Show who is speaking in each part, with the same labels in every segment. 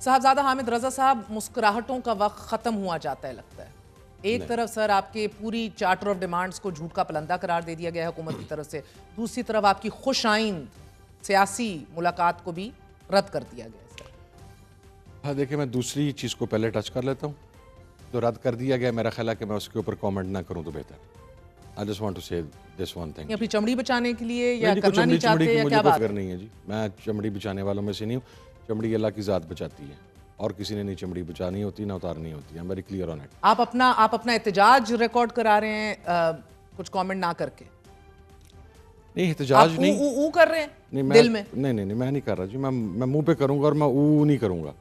Speaker 1: صاحبزادہ حامد رضا صاحب، مسکراہٹوں کا وقت ختم ہوا جاتا ہے لگتا ہے. ایک طرف سر آپ کے پوری چارٹر آف ڈیمانڈز کو جھوٹ کا پلندہ قرار دے دیا گیا ہے حکومت کی طرف سے، دوسری طرف آپ کی خوش آئند سیاسی ملاقات کو بھی رد کر دیا گیا ہے.
Speaker 2: ہاں دیکھیں، میں دوسری چیز کو پہلے ٹچ کر لیتا ہوں. جو رد کر دیا گیا، میرا خیال ہے کہ میں اس کے اوپر کامنٹ نہ کروں تو بہتر. I just want to say this one thing.
Speaker 1: اپنی چمڑی بچانے کے لیے یا کرنا نہیں چاہتے یا کیا بات ہے؟
Speaker 2: نہیں ہے جی، میں چمڑی بچانے والوں میں سے نہیں ہوں. چمڑی اللہ کی ذات بچاتی ہے اور کسی نے نہیں چمڑی بچانی ہوتی نہ اتارنی ہوتی ہے. I'm very clear on it.
Speaker 1: آپ اپنا احتجاج ریکارڈ کرا رہے ہیں کچھ کامنٹ نہ کر کے؟
Speaker 2: نہیں احتجاج نہیں،
Speaker 1: او کر رہے ہیں دل میں؟
Speaker 2: نہیں میں نہیں کر رہا جی. میں منہ پہ کروں گا اور میں او نہیں کروں گا.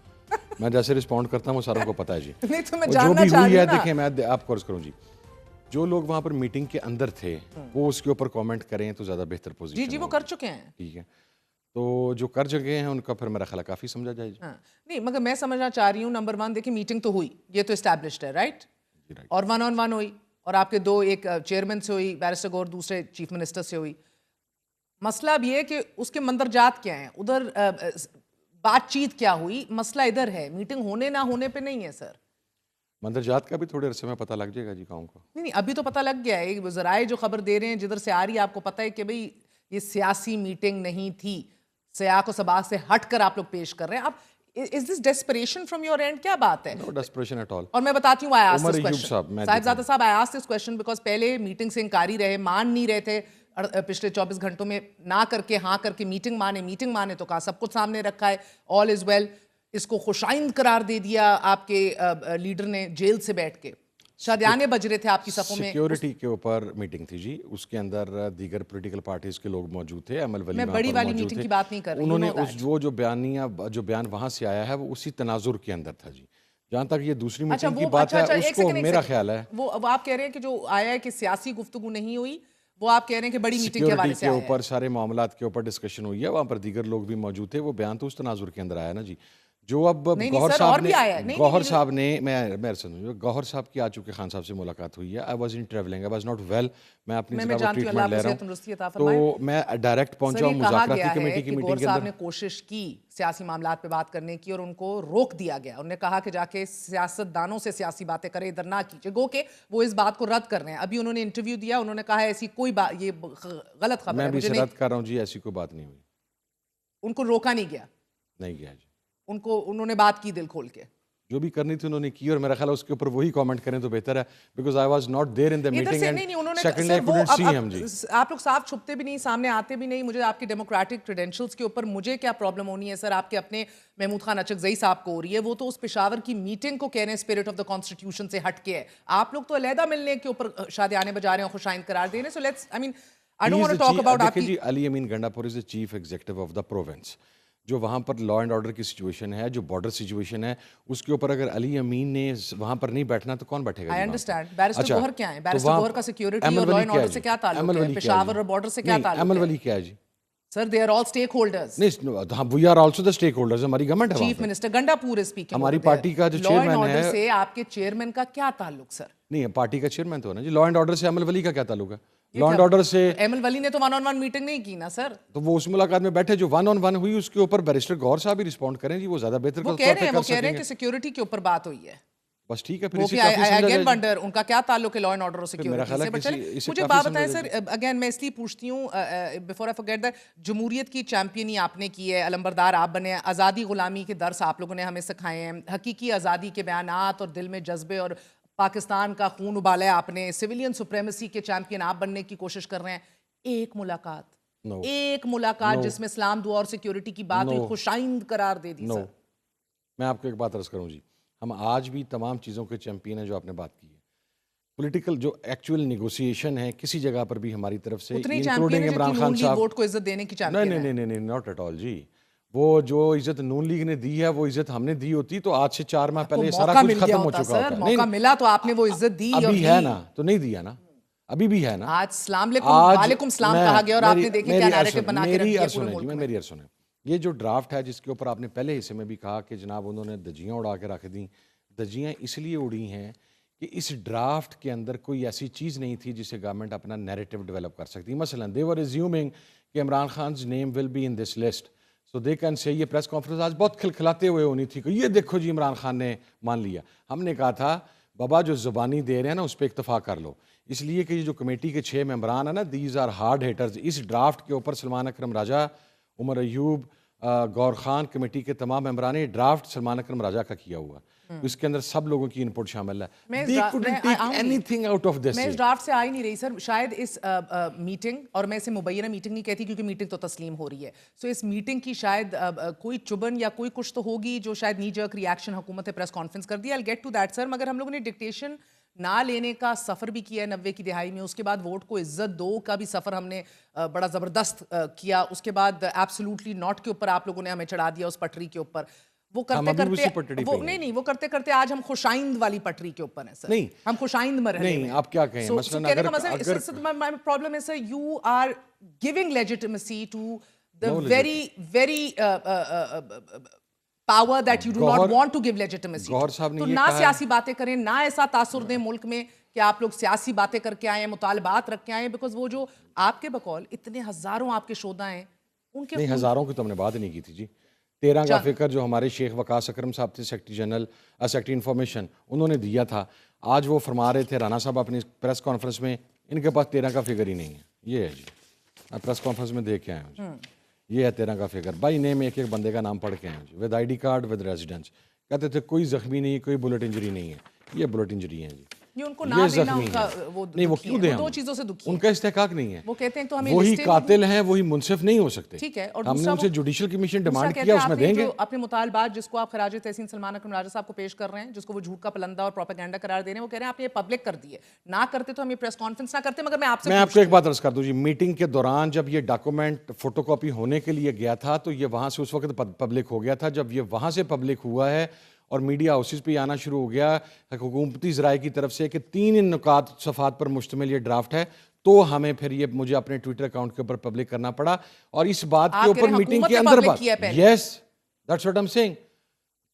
Speaker 2: میں جیسے رسپونڈ کرتا ہوں وہ ساروں کو پتا ہے جی. جو بھی ہوئی ہے دیکھیں، میں آپ کو عرض کروں جی، جو لوگ وہاں پر میٹنگ کے اندر تھے وہ اس کے اوپر کامنٹ کریں تو زیادہ بہتر پوزیشن.
Speaker 1: جی وہ کر چکے ہیں.
Speaker 2: ٹھیک ہے، تو جو کر چکے ہیں ان کا پھر میرا خیال کافی سمجھا جائے.
Speaker 1: نہیں مگر میں سمجھنا چاہ رہی ہوں، نمبر 1 دیکھیں میٹنگ تو ہوئی، یہ تو اسٹیبلشڈ ہے رائٹ، اور 1 on 1 ہوئی اور آپ کے 2، ایک چیئرمین سے ہوئی بیرسٹر گور، دوسرے چیف منسٹر سے ہوئی. مسئلہ اب یہ ہے کہ اس کے مندرجات کیا ہیں، ادھر بات چیت کیا ہوئی، مسئلہ ادھر ہے، میٹنگ ہونے نہ ہونے پہ نہیں ہے سر.
Speaker 2: مندرجات کا بھی تھوڑے عرصے میں پتہ لگ جائے گا جی قوم کو.
Speaker 1: نہیں ابھی تو پتہ لگ گیا ہے، ذرائع جو خبر دے رہے ہیں جدھر سے آ رہی ہے آپ کو پتہ ہے کہ بھئی یہ سیاسی میٹنگ نہیں تھی، سیاق و سباق سے ہٹ کر آپ لوگ پیش کر رہے ہیں. اب is this desperation from your end؟ کیا بات ہے؟
Speaker 2: No desperation at all.
Speaker 1: اور میں بتاتی ہوں I asked this
Speaker 2: Omar Ayub
Speaker 1: question.
Speaker 2: صاحب،
Speaker 1: صاحبزادہ صاحب I asked this question because پہلے میٹنگ سے انکاری رہے، مان نہیں رہے تھے پچھلے 24 گھنٹوں میں، نہ کر کے ہاں کر کے میٹنگ مانے تو کہا سب کچھ سامنے رکھا ہے، all is well. اس کو خوشائند قرار دے دیا آپ کے لیڈر نے جیل سے بیٹھ کے، شادیانے بج رہے تھے آپ کی صفوں میں.
Speaker 2: سیکیورٹی کے اوپر میٹنگ تھی جی، اس کے اندر دیگر پولیٹیکل پارٹیز کے لوگ موجود تھے. عمل ولی
Speaker 1: میں بڑی والی میٹنگ کی بات نہیں کر رہی.
Speaker 2: انہوں نے وہ جو بیان وہاں سے آیا ہے وہ اسی تناظر کے اندر تھا جی. جہاں تک یہ دوسری میٹنگ کی بات ہے اس کو میرا خیال ہے
Speaker 1: وہ آپ کہہ رہے ہیں کہ جو آیا ہے کہ سیاسی گفتگو نہیں ہوئی، وہ آپ کہہ رہے ہیں کہ بڑی میٹنگ کے حوالے سے
Speaker 2: کے اوپر سارے معاملات کے اوپر ڈسکشن ہوئی ہے، وہاں پر دیگر لوگ بھی موجود تھے. وہ بیان تو اس تناظر کے اندر آیا نا جی. جو اب گوہر صاحب نے گوہر صاحب کی آ چکے خان صاحب سے ملاقات ہوئی ہے. I was in traveling, I was not well. میں اپنی جگہ وہ ٹریٹمنٹ لے رہا ہوں تو میں ڈائریکٹ پہنچا ہوں مذاکراتی کمیٹی کی میٹنگ کے
Speaker 1: صاحب
Speaker 2: اندر.
Speaker 1: نے کوشش کی سیاسی معاملات پہ بات کرنے کی اور ان کو روک دیا گیا. انہوں نے کہا کہ جا کے سیاست دانوں سے سیاسی باتیں کریں، ادھر نہ کیجیے، گو کہ وہ اس بات کو رد کر رہے ہیں. ابھی انہوں نے انٹرویو دیا، انہوں نے کہا ہے ایسی کوئی بات، یہ غلط خبر ہے.
Speaker 2: میں بھی اسے رد کر رہا ہوں جی، ایسی کوئی بات نہیں ہوئی.
Speaker 1: ان کو روکا نہیں گیا؟
Speaker 2: نہیں گیا جی.
Speaker 1: انہوں نے بات کی دل کھول کے،
Speaker 2: جو بھی کرنی تھی انہوں نے کی، اور میرا خیال ہے اس کے اوپر وہی کامنٹ کریں تو بہتر ہے. Because I was not there in the meeting and secondly I couldn't see him جی.
Speaker 1: آپ لوگ صاف چھپتے بھی نہیں، سامنے آتے بھی نہیں. مجھے آپ کی ڈیموکریٹک کریڈینشلز کے اوپر مجھے کیا پرابلم ہونی ہے سر؟ آپ کے اپنے محمود خان اچکزئی صاحب کو ہو رہی ہے، وہ تو اس پشاور کی میٹنگ کو کہہ رہے ہیں اسپرٹ آف دا کانسٹیٹیوشن سے ہٹ کے ہے. آپ لوگ تو علیحدہ ملنے کے اوپر شادیانے بجا رہے ہیں اور خوشائند قرار دے رہے ہیں. So let's I mean I don't want to talk about آپ کی.
Speaker 2: علی امین گنڈا پور از the chief executive of the province. جو وہاں پر لا اینڈ آرڈر کی سچویشن ہے، جو بارڈر سچویشن ہے، اس کے اوپر اگر علی امین نے وہاں پر نہیں بیٹھنا تو کون بیٹھے گا؟
Speaker 1: I understand. بیرسٹر گوہر کیا ہے؟ بیرسٹر گوہر کا سیکیورٹی اور لا اینڈ آرڈر سے کیا تعلق ہے؟ پشاور اور بارڈر سے کیا تعلق ہے؟
Speaker 2: ایم ایل ولی کیا ہے جی؟
Speaker 1: سر they are all stakeholders.
Speaker 2: نہیں، we are also the stakeholders. ہماری گورنمنٹ ہے.
Speaker 1: چیف منسٹر گنڈا پور is speaking.
Speaker 2: ہماری پارٹی کا جو چیئرمین ہے،
Speaker 1: لا اینڈ آرڈر سے آپ کے چیئرمین کا کیا تعلق سر؟
Speaker 2: نہیں، پارٹی کا چیئرمین تو ہے نا جی. لا اینڈ آرڈر سے ایم ایل ولی کا کیا تعلق ہے؟ لا اینڈ آرڈر سے
Speaker 1: ایم ایل ولی نے تو 1 on 1 میٹنگ نہیں کی نا سر.
Speaker 2: تو وہ اس ملاقات میں بیٹھے، جو 1 on 1 ہوئی اس کے اوپر بیرسٹر گوہر صاحب بھی رسپونڈ کریں جی. وہ زیادہ بہتر
Speaker 1: وہ کہہ رہے ہیں کہ سیکیورٹی کے اوپر بات ہوئی ہے.
Speaker 2: بس ٹھیک ہے، پھر
Speaker 1: اسی اگین ونڈر ان کا کیا تعلق ہے لا اینڈ آرڈر اور سیکیورٹی سے. مجھے بات بتائیں سر، اگین میں اس لیے پوچھتی ہوں بیفور آئی فرگیٹ دیٹ، جمہوریت کی چیمپئنی آپ نے کی ہے، علمبردار آپ بنے ہیں، آزادی غلامی کے درس آپ لوگوں نے ہمیں سکھائے ہیں، حقیقی آزادی کے بیانات اور دل میں جذبے اور پاکستان کا خون ابالا ہے آپ نے، سویلین سپریمیسی کے چیمپئن آپ بننے کی کوشش کر رہے ہیں. ایک ملاقات جس میں اسلام دعا اور سیکیورٹی کی بات ہوئی، خوشائند قرار دے دی سر.
Speaker 2: میں آپ کو ایک بات عرض کروں جی، ہم آج بھی تمام چیزوں کے چیمپئن ہیں جو آپ نے بات کی ہے. پولیٹیکل جو ایکچوئل نیگوسیشن ہے کسی جگہ پر بھی ہماری طرف سے، انکلوڈنگ عمران خان صاحب،
Speaker 1: ووٹ کو عزت دینے کی چیمپئن ہے.
Speaker 2: نہیں ناٹ ایٹ آل جی. وہ جو عزت نون لیگ نے دی ہے وہ عزت ہم نے دی ہوتی تو آج سے 4 ماہ پہلے سارا کچھ ختم ہو چکا ہوتا.
Speaker 1: موقع ملا تو آپ نے وہ عزت دی،
Speaker 2: ابھی ہے نا، تو نہیں دیا نا، ابھی بھی ہے نا.
Speaker 1: آج السلام علیکم وعلیکم السلام کہا گیا اور آپ نے دیکھیں کیا نیریٹو بنا کے رکھ دیا پورے ملک میں.
Speaker 2: میری عرض سنیں، یہ جو ڈرافٹ ہے جس کے اوپر آپ نے پہلے حصے میں بھی کہا کہ جناب انہوں نے دجیاں اڑا کے رکھ دیں، دجیاں اس لیے اڑی ہیں کہ اس ڈرافٹ کے اندر کوئی ایسی چیز نہیں تھی جسے گورنمنٹ اپنا نیریٹو ڈیولپ کر سکتی. مثلا they were assuming کہ Imran خان's name will be in this list. So they can say یہ پریس کانفرنس آج بہت کھلکھلاتے ہوئے ہونی تھی کہ یہ دیکھو جی عمران خان نے مان لیا. ہم نے کہا تھا بابا جو زبانی دے رہے ہیں نا اس پہ اکتفا کر لو, اس لیے کہ یہ جو کمیٹی کے 6 ممبران ہیں نا, دیز آر ہارڈ ہیٹرز. اس ڈرافٹ کے اوپر سلمان اکرم راجہ, عمر ایوب, گور خان, کمیٹی کے تمام ممبران, یہ ڈرافٹ سلمان اکرم راجہ کا کیا ہوا, اس کے اندر سب لوگوں کی انپٹ شامل ہے. They couldn't take anything out of this.
Speaker 1: میں اس ڈرافٹ سے آ ہی نہیں رہی سر. شاید اس میٹنگ, اور میں اسے مبینہ میٹنگ نہیں کہتی کیونکہ میٹنگ تو تسلیم ہو رہی ہے, سو اس میٹنگ کی شاید کوئی چبن یا کوئی کچھ تو ہوگی جو شاید نی جرک ریاکشن حکومت پریس کانفرنس کر دیا. I'll get to that سر. مگر ہم لوگوں نے ڈکٹیشن نہ لینے کا سفر بھی کیا ہے 90 کی دہائی میں, اس کے بعد ووٹ کو عزت دو کا بھی سفر ہم نے بڑا زبردست کیا, اس کے بعد ایبسولوٹلی ناٹ کے اوپر آپ لوگوں نے ہمیں چڑھا دیا اس پٹری کے اوپر. وہ کرتے کرتے وہ کرتے کرتے آج ہم خوش آئند والی پٹری کے اوپر ہیں سر.
Speaker 2: نہیں,
Speaker 1: ہم خوش آئند میں رہے ہیں.
Speaker 2: آپ کیا کہیں مثلا
Speaker 1: اگر پرابلم ہے sir, you are giving legitimacy to the very power that you do not want to give legitimacy تو نہ سیاسی باتیں کریں, نہ ایسا تاثر دیں ملک میں کہ آپ لوگ سیاسی باتیں کر کے آئے ہیں, مطالبات رکھ کے آئے ہیں, بیکاز وہ جو آپ کے بقول اتنے ہزاروں آپ کے شہداء ہیں ان کے
Speaker 2: نہیں, ہزاروں کی تو ہم نے بات نہیں کی تھی جی. 13 کا فکر جو ہمارے شیخ وقاص اکرم صاحب تھے سیکرٹری جنرل, سیکرٹری انفارمیشن, انہوں نے دیا تھا. آج وہ فرما رہے تھے رانا صاحب اپنی پریس کانفرنس میں, ان کے پاس 13 کا فگر ہی نہیں ہے. یہ ہے جی, میں پریس کانفرنس میں دیکھ کے آیا ہوں, یہ ہے 13 کا فگر. بائی نیم ایک ایک بندے کا نام پڑھ کے آئے ہیں جی, with I D card, with residence. کہتے تھے کوئی زخمی نہیں, کوئی بلٹ انجری نہیں ہے. یہ بلٹ انجری ہے جی.
Speaker 1: یہ ان کو نہ دینا ان کا
Speaker 2: نہیں, وہ کیوں دیں؟
Speaker 1: دو چیزوں سے دکھی
Speaker 2: ان کا استحقاق نہیں ہے.
Speaker 1: وہ کہتے ہیں تو ہمیں
Speaker 2: وہی قاتل ہیں, وہی منصف نہیں ہو سکتے.
Speaker 1: ٹھیک ہے, اور
Speaker 2: ہم نے ان سے جوڈیشل کمیشن ڈیمانڈ کیا, اس میں دیں گے.
Speaker 1: اپنے مطالبات جس کو آپ خراج تحسین سلمان اکرم راجہ صاحب کو پیش کر رہے ہیں, جس کو وہ جھوٹ کا پلندہ اور پروپیگنڈا قرار دے رہے ہیں, وہ کہہ رہے ہیں آپ نے یہ پبلک کر دی ہے, نہ کرتے تو ہم یہ پریس کانفرنس نہ کرتے. مگر میں آپ کو
Speaker 2: ایک بات عرض کر دوں جی, میٹنگ کے دوران جب یہ ڈاکومنٹ فوٹو کاپی ہونے کے لیے گیا تھا تو یہ وہاں سے اس وقت پبلک ہو گیا تھا. جب یہ وہاں سے پبلک ہوا ہے اور میڈیا ہاؤسز پہ آنا شروع ہو گیا حکومتی ذرائع کی طرف سے کہ 3 نکات صفحات پر مشتمل یہ ڈرافٹ ہے, تو ہمیں پھر یہ مجھے اپنے ٹویٹر اکاؤنٹ کے اوپر پبلک کرنا پڑا. اور اس بات کے اوپر میٹنگ کے اندر بات, yes that's what I am saying,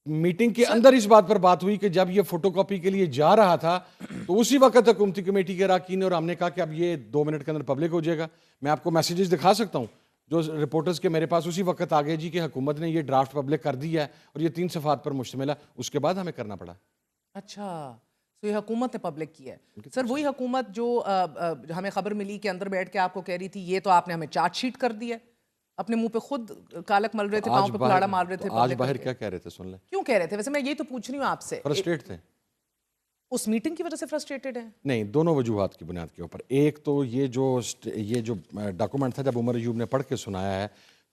Speaker 2: meeting کے اندر اس بات پر بات ہوئی کہ جب یہ فوٹو کاپی کے لیے جا رہا تھا تو اسی وقت حکومتی کمیٹی کے اراکین نے, اور ہم نے کہا کہ اب یہ 2 منٹ کے اندر پبلک ہو جائے گا. میں آپ کو میسیجز دکھا سکتا ہوں جو رپورٹرز کے میرے پاس اسی وقت آ گئے جی کہ حکومت نے یہ ڈرافٹ پبلک کر دیا ہے اور یہ 3 صفحات پر مشتمل ہے. اس کے بعد ہمیں کرنا پڑا.
Speaker 1: اچھا, تو یہ حکومت نے پبلک کیا ہے سر. وہی حکومت جو ہمیں خبر ملی کہ اندر بیٹھ کے آپ کو کہہ رہی تھی یہ تو آپ نے ہمیں چارج شیٹ کر دی ہے, اپنے منہ پہ خود کالک مل رہے تھے, پاؤں پہ کلاڑا مار رہے تھے.
Speaker 2: آج باہر کیا کہہ رہے تھے سن لیں,
Speaker 1: کیوں کہہ رہے تھے ویسے, میں یہی تو پوچھ رہی ہوں آپ سے.
Speaker 2: فرسٹریٹ تھے
Speaker 1: اس میٹنگ کی وجہ سے فرسٹریٹڈ ہیں؟
Speaker 2: نہیں, دونوں وجوہات کی بنیاد کے اوپر. ایک تو یہ جو ڈاکومنٹ تھا جب عمر ایوب نے پڑھ کے سنایا ہے,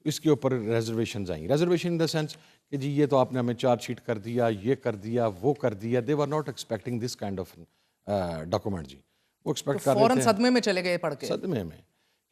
Speaker 2: اس کے اوپر ریزرویشنز آئیں. ریزرویشن ان دا سینس کہ جی یہ تو آپ نے ہمیں چارج شیٹ کر دیا, یہ کر دیا, وہ کر دیا. They were not expecting this kind of document جی. وہ ایکسپیکٹ کر رہے تھے,
Speaker 1: فوراً صدمے میں چلے گئے پڑھ کے.
Speaker 2: صدمے میں,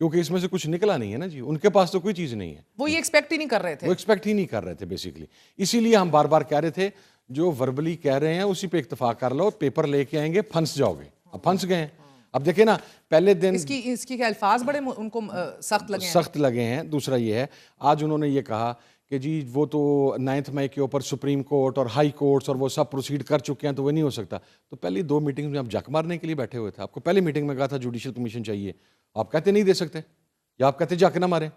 Speaker 2: کیونکہ اس میں سے کچھ نکلا نہیں ہے نا جی, ان کے پاس تو کوئی چیز نہیں ہے.
Speaker 1: وہ یہ ایکسپیکٹ ہی نہیں کر رہے تھے,
Speaker 2: وہ ایکسپیکٹ ہی نہیں کر رہے تھے بیسیکلی. اسی لیے ہم بار بار کہہ رہے تھے جو وربلی کہہ رہے ہیں اسی پہ اتفاق کر لو, پیپر لے کے آئیں گے پھنس جاؤ گے. اب پھنس گئے ہیں. اب دیکھیں نا, پہلے دن
Speaker 1: اس کی الفاظ بڑے ان کو
Speaker 2: سخت لگے ہیں. دوسرا یہ ہے, آج انہوں نے یہ کہا کہ جی وہ تو 9 مئی کے اوپر سپریم کورٹ اور ہائی کورٹس اور وہ سب پروسیڈ کر چکے ہیں تو وہ نہیں ہو سکتا. تو پہلی 2 میٹنگز میں آپ جک مارنے کے لیے بیٹھے ہوئے تھے. آپ کو پہلی میٹنگ میں کہا تھا جوڈیشل کمیشن چاہیے, آپ کہتے نہیں دے سکتے, یا آپ کہتے جک نہ ماریں,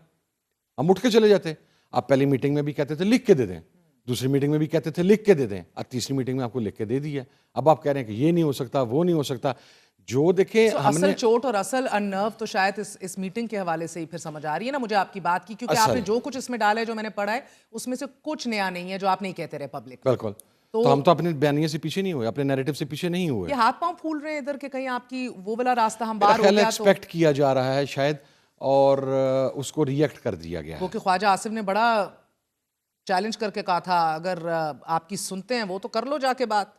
Speaker 2: ہم اٹھ کے چلے جاتے. آپ پہلی میٹنگ میں بھی کہتے تھے لکھ کے دے دیں, دوسری میٹنگ میں بھی کہتے تھے لکھ کے دے دیں, اب تیسری میٹنگ میں آپ کو لکھ کے دے دیا. اب آپ کہہ رہے ہیں کہ یہ نہیں ہو سکتا, وہ نہیں ہو سکتا. جو دیکھیں
Speaker 1: اصل چوٹ اور اصل انرو تو شاید اس میٹنگ کے حوالے سے ہی پھر سمجھ آ رہی ہے نا مجھے آپ کی بات کی, کیونکہ آپ نے جو کچھ اس میں ڈالا ہے, جو میں نے پڑھا ہے, اس میں سے کچھ نیا نہیں ہے جو آپ نہیں کہتے رہے پبلک.
Speaker 2: بالکل, تو ہم تو اپنے بیانیے سے پیچھے نہیں ہوئے, اپنے نیریٹو سے پیچھے نہیں ہوئے.
Speaker 1: یہ ہاتھ پاؤں پھول رہے ہیں ادھر کہ کہیں آپ کی وہ والا راستہ ہم باہر ہو گیا تو
Speaker 2: ایکسپیکٹ کیا جا رہا ہے شاید, اور اس کو ریئیکٹ کر دیا گیا.
Speaker 1: وہ کہ خواجہ آصف نے بڑا چیلنج کر کے کہا تھا اگر آپ کی سنتے ہیں وہ تو کر لو جا کے بات.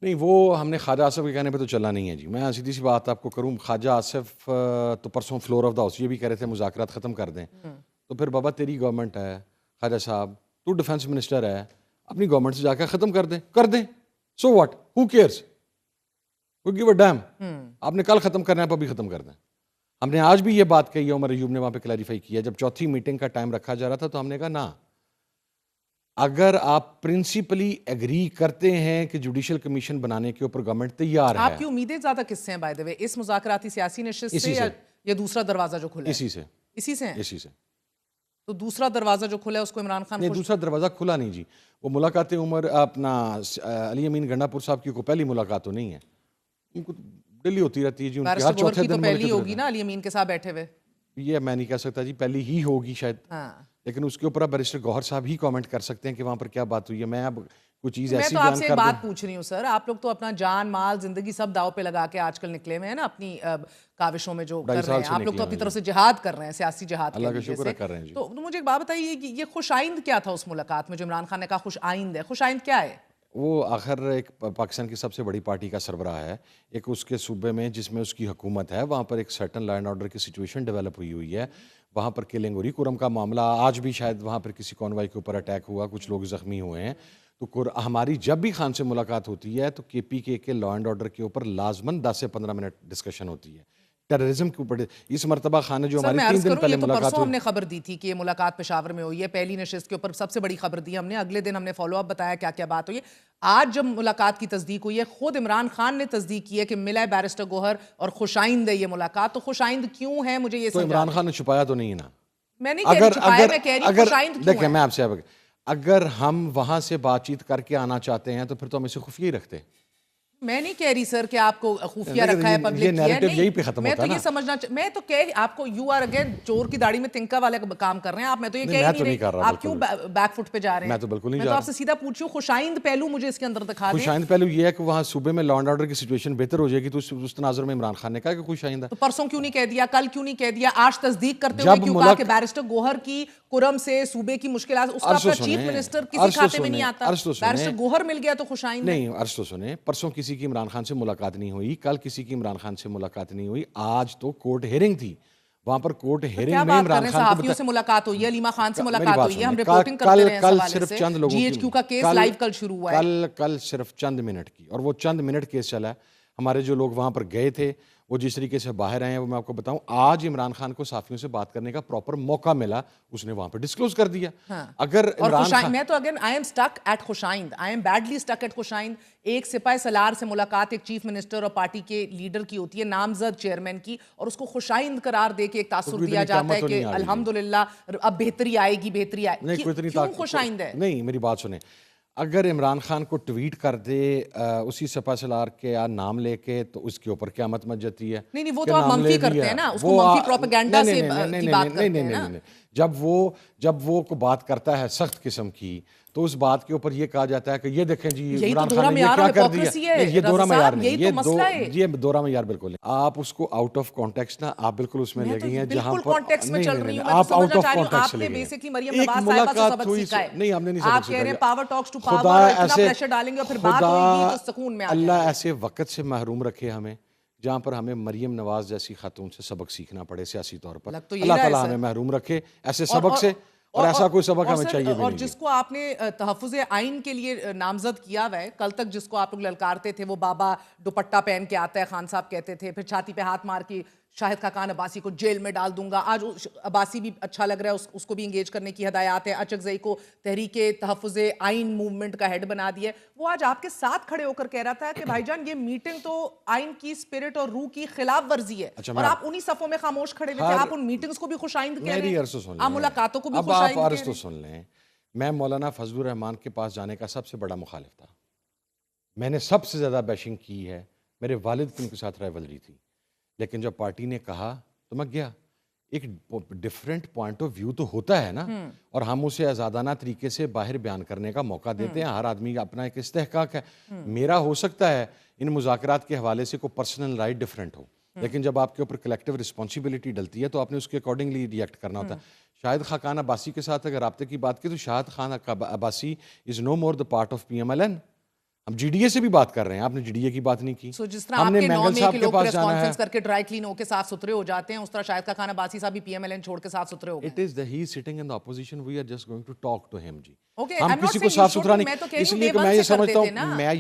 Speaker 2: نہیں, وہ ہم نے خواجہ آصف کے کہنے پہ تو چلا نہیں ہے جی. میں سیدھی سی بات آپ کو کروں, خواجہ آصف تو پرسوں فلور آف دا ہاؤس یہ بھی کہہ رہے تھے مذاکرات ختم کر دیں. تو پھر بابا تیری گورنمنٹ ہے خواجہ صاحب, تو ڈیفنس منسٹر ہے, اپنی گورنمنٹ سے جا کے ختم کر دیں. So what, who cares, we give a damn. آپ نے کل ختم کرنا ہے, اب ابھی ختم کر دیں. ہم نے آج بھی یہ بات کہی ہے, عمر ایوب نے وہاں پہ کلیریفائی کیا. جب چوتھی میٹنگ کا ٹائم رکھا جا رہا تھا تو ہم نے کہا نا, اگر آپ پرنسپلی ایگری کرتے ہیں کہ جوڈیشل کمیشن بنانے کے اوپر گورنمنٹ تیار ہے.
Speaker 1: آپ کی امیدیں زیادہ کس سے ہیں بائی دی وے, اس مذاکراتی سیاسی نشست سے یا دوسرا دروازہ جو کھلا ہے؟
Speaker 2: اسی سے ہیں.
Speaker 1: تو دوسرا دروازہ جو کھلا ہے اس کو عمران خان
Speaker 2: نہیں، دوسرا دروازہ کھلا نہیں جی. وہ ملاقات عمر اپنا علی امین گنڈا پور صاحب کی کوئی پہلی ملاقات تو نہیں ہے، ان کو ڈیلی ہوتی رہتی ہے جی. ان کی ہر چوتھے دن
Speaker 1: پہلی ہوگی نا علی امین کے ساتھ بیٹھے ہوئے.
Speaker 2: یہ میں نہیں کہہ سکتا جی، پہلی ہی ہوگی شاید، لیکن اس کے اوپر اب بیرسٹر گوہر صاحب ہی کامنٹ کر سکتے ہیں کہ وہاں پر کیا بات ہوئی ہے. میں اب کوئی چیز ایسی
Speaker 1: بیان کر دوں. میں تو آپ سے ایک بات پوچھ رہی ہوں سر، آپ لوگ تو اپنا جان مال زندگی سب داؤ پہ لگا کے آج کل نکلے ہوئے ہیں نا اپنی کاوشوں میں جو کر رہے ہیں. آپ لوگ تو اپنی طرف سے جہاد کر رہے ہیں، سیاسی جہاد
Speaker 2: اللہ کا شکر کر رہے ہیں جی.
Speaker 1: تو مجھے ایک بات بتائیے کہ یہ خوش آئند کیا تھا اس ملاقات میں جو عمران خان نے کہا خوش آئند ہے؟ خوش آئند کیا ہے؟
Speaker 2: وہ آخر ایک پاکستان کی سب سے بڑی پارٹی کا سربراہ ہے، ایک اس کے صوبے میں جس میں اس کی حکومت ہے، وہاں پر ایک سرٹن لا اینڈ آرڈر کی سچویشن ڈیولپ ہوئی ہے. وہاں پر کلنگ ہو رہی، کرم کا معاملہ آج بھی شاید وہاں پر کسی کانوائی کے اوپر اٹیک ہوا، کچھ لوگ زخمی ہوئے ہیں. تو ہماری جب بھی خان سے ملاقات ہوتی ہے تو کے پی کے لا اینڈ آرڈر کے اوپر لازماً 10 سے 15 منٹ ڈسکشن ہوتی ہے ٹیررزم کے اوپر. اس مرتبہ خان نے جو ہماری 3 دن پہلے ملاقات ہوئی،
Speaker 1: ہم نے خبر دی تھی کہ یہ ملاقات پشاور میں ہوئی ہے، پہلی نشست کے اوپر سب سے بڑی خبر دی ہم نے، اگلے دن ہم نے فالو اپ بتایا کیا کیا بات ہوئی ہے. آج جب ملاقات کی تصدیق ہوئی ہے، خود عمران خان نے تصدیق کی ہے کہ ملا ہے بیرسٹر گوہر اور خوش آئند ہے یہ ملاقات. تو خوش آئند کیوں ہے مجھے یہ
Speaker 2: تو عمران خان نے چھپایا تو نہیں نا.
Speaker 1: میں نہیں کہہ رہی چھپایا، میں کہہ رہی ہوں خوش آئند کیوں ہے.
Speaker 2: دیکھیں میں آپ سے اگر ہم وہاں سے بات چیت کر کے آنا چاہتے ہیں تو پھر تو ہم اسے خفیہ ہی رکھتے.
Speaker 1: میں نہیں کہہ رہی سر کہ آپ کو خفیہ رکھا ہے پبلک کیا ہے، نہیں. میں تو یہ سمجھنا میں تو کہہ آپ کو یو آر اگین چور کی داڑھی میں تنکا والے کام کر رہے ہیں آپ. میں تو یہ کہہ ہی نہیں رہی، آپ کیوں بیک فٹ پہ جا رہے ہیں؟
Speaker 2: میں تو بالکل نہیں
Speaker 1: جا رہا. میں تو آپ سے سیدھا پوچھوں خوش آئند پہلو مجھے اس کے اندر دکھا دیں.
Speaker 2: خوش آئند پہلو یہ ہے کہ وہاں صوبے میں لا اینڈ آرڈر کی سچویشن بہتر ہو جائے گی، تو اس تناظر میں عمران خان نے کہا کہ خوش آئند ہے.
Speaker 1: تو پرسوں کیوں نہیں کہہ دیا، کل کیوں نہیں کہہ دیا، آج تصدیق کرتے ہوئے کیوں کہا کہ بیرسٹر گوہر کی کرم سے صوبے کی مشکلات اس کا اپنا چیف منسٹر کسی کھاتے میں نہیں آتا، بیرسٹر گوہر مل گیا تو خوش آئند
Speaker 2: نہیں. عرض تو سنیں، پرسوں کسی کی عمران خان سے ملاقات نہیں ہوئی، کل کسی کی عمران خان سے ملاقات نہیں ہوئی، آج تو کورٹ ہیئرنگ تھی. وہاں پر کورٹ ہیئرنگ میں عمران خان
Speaker 1: صحافیوں سے ملاقات ہوئی ہے، علیمہ خان سے ملاقات ہوئی ہے، ہم رپورٹنگ کرتے رہے ہیں اس حوالے سے. جی ایچ کیو کا کیس لائیو کل شروع ہوا ہے،
Speaker 2: کل صرف چند منٹ کی، اور وہ چند منٹ کیس چلا ہے. ہمارے جو لوگ وہاں پر گئے تھے وہ جس طریقے سے باہر آئے ہیں وہ میں آپ کو بتاؤں. آج عمران خان کو صحافیوں سے بات کرنے کا پراپر موقع ملا، اس نے وہاں پر ڈسکلوز کر دیا. اگر عمران خان،
Speaker 1: میں تو again I am stuck at خوش آئند، I am badly stuck at خوش آئند. ایک سپاہی سالار سے ملاقات ایک چیف منسٹر اور پارٹی کے لیڈر کی ہوتی ہے، نامزد چیئرمین کی، اور اس کو خوش آئند قرار دے کے ایک تاثر دیا جاتا ہے کہ الحمدللہ اب بہتری آئے گی، بہتری آئے گی. کیوں خوش آئند ہے؟
Speaker 2: نہیں میری بات سنیں، اگر عمران خان کو ٹویٹ کر دے اسی سپاہ سالار کے نام لے کے تو اس کے اوپر قیامت مچ جاتی ہے.
Speaker 1: نہیں وہ تو آپ منفی کرتے ہیں نا، اس کو منفی پروپیگنڈا سے کی بات کرتے ہیں نا.
Speaker 2: جب وہ کو بات کرتا ہے سخت قسم کی تو اس بات کے اوپر یہ کہا جاتا ہے کہ یہ دیکھیں جی عمران خان نے یہ کیا کر دیا. یہ دورہ معیار نہیں، یہ دورہ معیار بالکل نہیں. آپ اس کو آؤٹ آف کانٹیکسٹ نا، آپ بالکل اس میں لے گئی ہیں جہاں پر آپ آؤٹ آف کانٹیکسٹ لے گئے. ایک ملاقات ہوئی، نہیں ہم نے نہیں سبق سکھایا. خدا اللہ ایسے وقت سے محروم رکھے ہمیں جہاں پر ہمیں مریم نواز جیسی خاتون سے سبق سیکھنا پڑے سیاسی طور پر. اللہ تعالیٰ ہمیں محروم رکھے ایسے سبق سے، اور ایسا کوئی سبق ہمیں چاہیے بھی نہیں.
Speaker 1: اور جس کو آپ نے تحفظ آئین کے لیے نامزد کیا ہوا ہے، کل تک جس کو آپ لوگ للکارتے تھے وہ بابا دوپٹہ پہن کے آتا ہے، خان صاحب کہتے تھے، پھر چھاتی پہ ہاتھ مار کے شاہد خاقان عباسی کو جیل میں ڈال دوں گا. آج عباسی بھی اچھا لگ رہا ہے، اس کو بھی انگیج کرنے کی ہدایات ہے. اچکزئی کو تحریک تحفظ آئین موومنٹ کا ہیڈ بنا دیا ہے. وہ آج آپ کے ساتھ کھڑے ہو کر کہہ رہا تھا کہ بھائی جان یہ میٹنگ تو آئین کی اسپرٹ اور روح کی خلاف ورزی ہے، اور آپ انہی صفوں میں خاموش کھڑے ہوئے تھے. آپ ان میٹنگز کو بھی خوش آئند کہہ رہے ہیں، آپ ملاقاتوں کو بھی خوش آئند کہہ رہے ہیں.
Speaker 2: تو سن لیں، میں مولانا فضل الرحمان کے پاس جانے کا سب سے بڑا مخالف تھا. میں نے سب سے زیادہ بیشنگ کی ہے، میرے والد کی ان کے ساتھ رائیولری تھی، لیکن جب پارٹی نے کہا تو میں گیا. ایک ڈفرینٹ پوائنٹ آف ویو تو ہوتا ہے نا، اور ہم اسے آزادانہ طریقے سے باہر بیان کرنے کا موقع دیتے ہیں. ہر آدمی کا اپنا ایک استحقاق ہے. میرا ہو سکتا ہے ان مذاکرات کے حوالے سے کوئی پرسنل رائٹ ڈفرینٹ ہو، لیکن جب آپ کے اوپر کلیکٹیو رسپانسبلٹی ڈلتی ہے تو آپ نے اس کے اکارڈنگلی ریئیکٹ کرنا ہوتا ہے. شاہد خاقان عباسی کے ساتھ اگر رابطے کی بات کی تو Shahid Khan Abbasi is no more the part of P M L N. ہم جی ڈی اے سے بھی بات کر رہے ہیں، آپ نے جی ڈی اے کی بات نہیں کی.
Speaker 1: جس طرح آپ کے نام ہے کہ لوگ پریس کانفرنس کر کے ڈرائی کلین ہو کے صاف ستھرے ہو جاتے ہیں، اس طرح شاہد خاقان عباسی صاحب بھی پی ایم ایل این چھوڑ کے صاف ستھرے ہو گئے.
Speaker 2: It is that he is sitting in the opposition, we are just going to talk to him جی. ہم کسی کو صاف ستھرا نہیں، اس لیے کہ میں یہ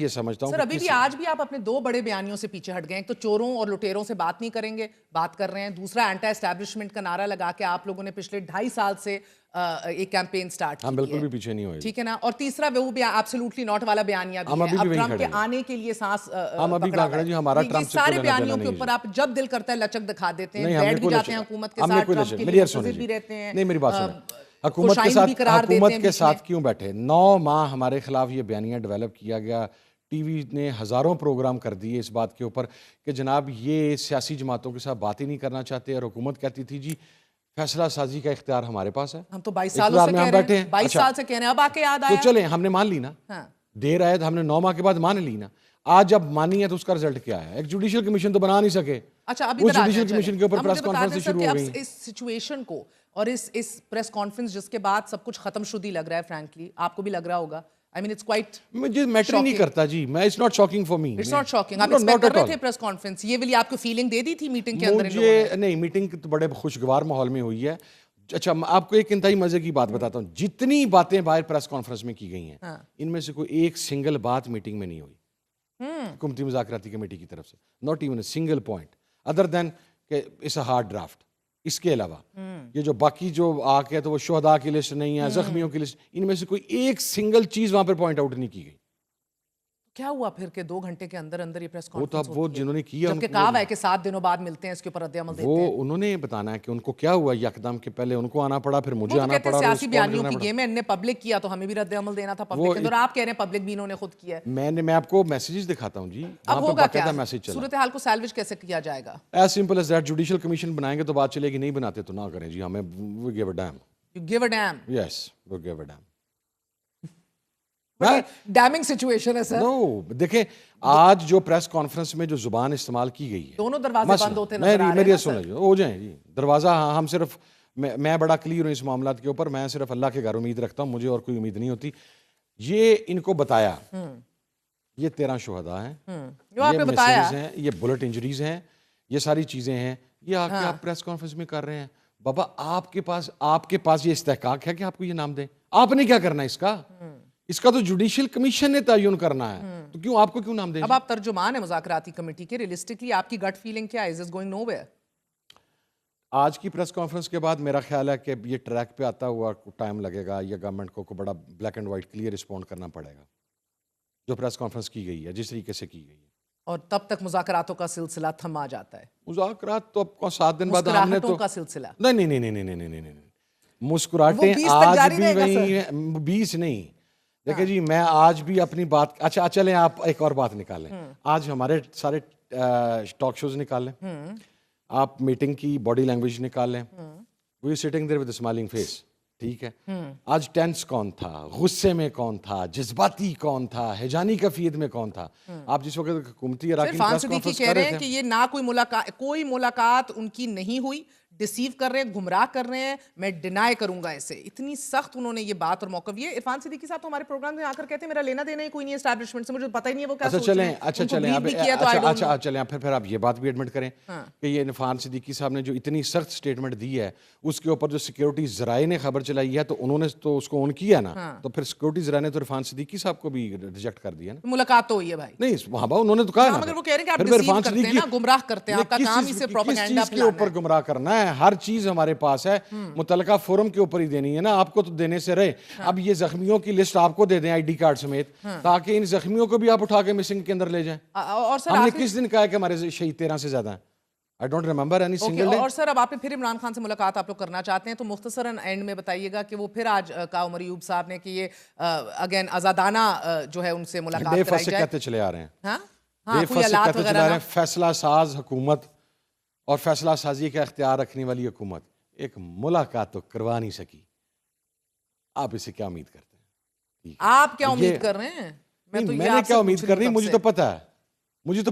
Speaker 2: سمجھتا ہوں
Speaker 1: سر ابھی بھی آج بھی آپ اپنے دو بڑے بیانیوں سے پیچھے ہٹ گئے. ایک تو چوروں اور لٹیروں سے بات نہیں کریں گے، بات کر رہے ہیں. دوسرا اینٹی اسٹیبلشمنٹ کا نعرہ لگا کے آپ لوگوں نے پچھلے 2.5 سال سے ایک کیمپین سٹارٹ کی.
Speaker 2: ہم بالکل بھی پیچھے نہیں ہوئے،
Speaker 1: ٹھیک ہے نا. اور تیسرا وہ ایبسولوٹلی ناٹ والا بیانیہ بھی ہے، اب ٹرمپ کے آنے کے لیے سانس پکڑا ہوا ہے. سارے بیانیوں کے اوپر آپ جب دل کرتا ہے لچک دکھا دیتے ہیں، بیٹھ بھی جاتے ہیں حکومت کے ساتھ، ٹرمپ کے لیے بھی رہتے ہیں.
Speaker 2: نہیں میری بات سنیں، حکومت کے ساتھ کیوں بیٹھے؟ 9 ماہ ہمارے خلاف یہ بیانیہ ڈیولپ کیا گیا، ٹی وی نے ہزاروں پروگرام کر دیے اس بات کے اوپر کہ جناب یہ سیاسی جماعتوں کے ساتھ بات ہی نہیں کرنا چاہتے، اور حکومت کہتی تھی جی فیصلہ سازی کا اختیار ہمارے پاس ہے.
Speaker 1: ہم تو 22 سالوں سے کہہ رہے ہیں، 22 سال سے کہہ رہے ہیں، اب آ کے یاد آیا
Speaker 2: تو چلیں ہم نے مان لی نا، دیر آئے ہم نے 9 ماہ کے بعد مان لی نا. آج جب مانی ہے تو اس کا رزلٹ کیا ہے؟ ایک جوڈیشل کمیشن تو بنا نہیں سکے.
Speaker 1: اچھا ابھی
Speaker 2: اس جوڈیشل کمیشن کے اوپر پریس کانفرنس شروع ہو گئی.
Speaker 1: اس سچویشن کو اور اس پریس کانفرنس جس کے بعد سب کچھ ختم شدی لگ رہا ہے، فرینکلی آپ کو بھی لگ رہا ہوگا. I mean it's quite
Speaker 2: مجھے میٹر نہیں کرتا جی، میں it's not shocking for me.
Speaker 1: It's not shocking. آپ ایکسپیکٹ کر رہے تھے پریس کانفرنس؟ یہ والی آپ کو فیلنگ دے دی تھی میٹنگ کے اندر؟
Speaker 2: مجھے نہیں، میٹنگ تو بڑے خوشگوار ماحول میں ہوئی ہے. اچھا میں آپ کو ایک انتہائی مزے کی بات بتاتا ہوں. جتنی باتیں باہر پریس کانفرنس میں کی گئی ہیں ان میں سے کوئی ایک سنگل بات میٹنگ میں نہیں ہوئی حکومتی مذاکراتی کمیٹی کی طرف سے. Not even a single point other than کہ اٹس اے ہارڈ ڈرافٹ. اس کے علاوہ یہ جو باقی جو آ کے تو وہ شہداء کی لسٹ نہیں ہے، زخمیوں کی لسٹ، ان میں سے کوئی ایک سنگل چیز وہاں پر پوائنٹ آؤٹ نہیں کی گئی.
Speaker 1: کیا ہوا پھر کہ 2 گھنٹے کے اندر اندر یہ پریس کانفرنس
Speaker 2: وہ جنہوں نے کیا
Speaker 1: جبکہ کہا ہے کہ 7 دنوں بعد ملتے ہیں اس کے اوپر رد عمل دیتے ہیں.
Speaker 2: وہ انہوں نے بتانا ہے کہ ان کو کیا ہوا. یکدم کے پہلے ان کو آنا پڑا، پھر مجھے آنا پڑا.
Speaker 1: سیاسی بیانیوں کی گیم ہے، ان نے پبلک کیا تو ہمیں بھی رد عمل دینا تھا پبلک کے اندر. آپ کہہ رہے ہیں پبلک بھی انہوں نے خود کیا ہے.
Speaker 2: میں آپ کو میسیجز دکھاتا ہوں جی.
Speaker 1: اب ہوگا کیا؟ صورتحال کو سیلویج کیسے کیا جائے گا؟
Speaker 2: As simple as that. Judicial commission بنائیں گے تو بات چلے گی، نہیں بناتے تو نہ کریں جی. ہمیں we give a damn.
Speaker 1: You give a damn.
Speaker 2: Yes, we give a damn.
Speaker 1: Deming situation ہے سر.
Speaker 2: نو دیکھیں آج جو پریس کانفرنس میں جو زبان استعمال کی گئی ہے،
Speaker 1: دونوں دروازے بند ہوتے نظر آ رہے ہیں.
Speaker 2: میری سن لیجیے، ہو جائیں جی دروازہ. ہم صرف میں بڑا کلیئر ہوں اس معاملات کے اوپر. میں صرف اللہ کے گھر امید رکھتا ہوں، مجھے اور کوئی امید نہیں ہوتی. یہ ان کو بتایا یہ 13 شہداء ہیں، یہ مسز ہیں، یہ بلٹ انجریز ہیں، یہ ساری چیزیں ہیں. یہ آ کے آپ پریس کانفرنس میں کر رہے ہیں. بابا آپ کے پاس یہ استحقاق ہے کہ آپ کو یہ نام دیں؟ آپ نے کیا کرنا ہے اس کا تو جوڈیشل کمیشن نے تعین کرنا ہے، تو کیوں آپ کو کیوں نام دیں؟
Speaker 1: اب آپ ترجمان ہیں مذاکراتی کمیٹی کے، ریئلسٹکلی آپ کی گٹ فیلنگ کیا ہے؟ Is it going nowhere?
Speaker 2: آج کی پریس کانفرنس کے بعد میرا خیال ہے کہ یہ ٹریک پہ آتا ہوا ٹائم لگے گا. یہ گورنمنٹ کو بڑا black and white clear respond کرنا پڑے گا جو پریس کانفرنس کی گئی ہے، جس طریقے سے کی گئی ہے.
Speaker 1: اور تب تک مذاکراتوں کا سلسلہ تھما جاتا ہے.
Speaker 2: مذاکرات تو اب 7 دن بعد ہم نے تو
Speaker 1: کا سلسلہ
Speaker 2: نہیں مسکراہٹیں آج بھی وہی ہیں. 20 نہیں. دیکھیں جی میں آج بھی اپنی بات، اچھا چلیں آپ ایک اور بات نکالیں. آج ہمارے سارے ٹاک شوز نکال لیں، آپ میٹنگ کی باڈی لینگویج نکال لیں. We sitting there with a smiling face. ٹھیک ہے، آج ٹینس کون تھا، غصے میں کون تھا، جذباتی کون تھا، ہیجانی کیفیت میں کون تھا. آپ جس وقت حکومتی اراکین پریس کانفرنس
Speaker 1: کہہ رہے ہیں کہ یہ نہ کوئی ملاقات ان کی نہیں ہوئی، ڈیسیو کر رہے ہیں، گمراہ کر رہے ہیں، میں ڈینائی کروں گا اسے. اتنی سخت انہوں نے یہ بات اور موقف. یہ عرفان صدیقی صاحب تو ہمارے پروگرام میں آ کر کہتے ہیں میرا لینا دینا ہی کوئی نہیں اسٹیبلشمنٹ سے، مجھے پتہ ہی نہیں ہے وہ کیا سوچ رہے ہیں.
Speaker 2: اچھا چلیں پھر آپ یہ بات بھی ایڈمٹ کریں کہ یہ عرفان صدیقی صاحب نے جو اتنی سخت سٹیٹمنٹ دی ہے اس کے اوپر جو سیکیورٹی ذرائع نے خبر چلائی ہے تو انہوں نے تو اس کو آن کیا نا، تو پھر سیکیورٹی ذرائع نے تو عرفان صدیقی صاحب کو بھی ریجیکٹ کر دیا نا.
Speaker 1: ملاقات تو ہوئی ہے بھائی.
Speaker 2: نہیں وہاں انہوں نے تو کہا
Speaker 1: مگر وہ کہہ رہے ہیں کہ آپ ڈیسیو کرتے ہیں نا، گمراہ کرتے ہیں، آپ کا کام ہی صرف پروپیگنڈا
Speaker 2: کے اوپر گمراہ کرنا ہے. ہر چیز ہمارے پاس ہے، متعلقہ فورم کے اوپر ہی دینی ہے نا. آپ کو تو دینے سے رہے. اب یہ زخمیوں کی لسٹ آپ کو دے دیں آئی ڈی کارڈ سمیت، تاکہ ان زخمیوں کو بھی آپ اٹھا کے مسنگ کے اندر لے جائیں. ہم نے کس دن کہا ہے کہ ہمارے شہید 13 سے زیادہ ہیں؟ I don't remember any single day.
Speaker 1: اور سر اب آپ پھر عمران خان سے ملاقات آپ لوگ کرنا چاہتے ہیں تو مختصراً اینڈ میں بتائیے گا کہ وہ پھر آج کہا عمر ایوب صاحب نے کہ یہ اگین آزادانہ جو ہے ان سے ملاقات
Speaker 2: بے
Speaker 1: کرائی
Speaker 2: فصل
Speaker 1: جائے.
Speaker 2: کہتے چلے آ رہے ہیں،
Speaker 1: ہاں کوئی آلات وغیرہ نہ.
Speaker 2: فیصلہ ساز حکومت اور فیصلہ سازی کا اختیار رکھنے والی حکومت ایک ملاقات تو کروا نہیں سکی. آپ اسے کیا امید کرتے ہیں؟
Speaker 1: آپ کیا امید کر رہے ہیں؟
Speaker 2: میں نے کیا امید کر رہی ہوں؟ مجھے تو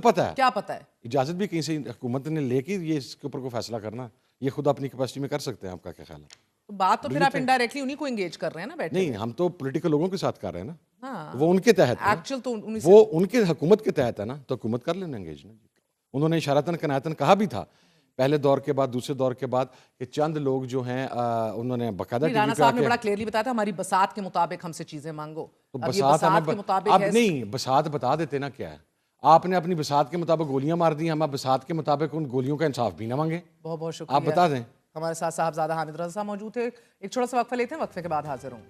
Speaker 2: پتا ہے.
Speaker 1: کیا پتا ہے؟
Speaker 2: اجازت بھی کہیں سے حکومت نے لے کے یہ اس کے اوپر کوئی فیصلہ کرنا، یہ خود اپنی کیپیسٹی میں کر سکتے ہیں. آپ کا کیا خیال ہے؟
Speaker 1: بات تو پھر آپ انڈائریکٹلی انہی کو انگیج کر رہے ہیں نا بیٹھے.
Speaker 2: نہیں ہم تو پولیٹیکل لوگوں کے ساتھ کر رہے ہیں نا، وہ ان کے تحت ایکچوئل تو وہ ان کے حکومت کے تحت ہے نا، تو حکومت کر لینا انگیج نا. انہوں نے اشارتاً کنایتاً کہا بھی تھا پہلے دور کے بعد، دوسرے دور کے بعد کہ چند لوگ جو ہیں انہوں نے باقاعدہ
Speaker 1: رانا صاحب نے بڑا کلیئرلی بتایا تھا ہماری بساط کے مطابق ہم سے چیزیں مانگو.
Speaker 2: اب نہیں بساط بتا دیتے نا کیا ہے. آپ نے اپنی بساط کے مطابق گولیاں مار دی، ہم اب بساط کے مطابق ان گولیوں کا انصاف بھی نہ مانگے.
Speaker 1: بہت بہت شکریہ.
Speaker 2: آپ بتا دیں.
Speaker 1: ہمارے ساتھ صاحبزادہ حامد رضا صاحب موجود تھے. ایک چھوٹا سا وقفہ لیتے ہیں، وقفے کے بعد حاضر ہوں.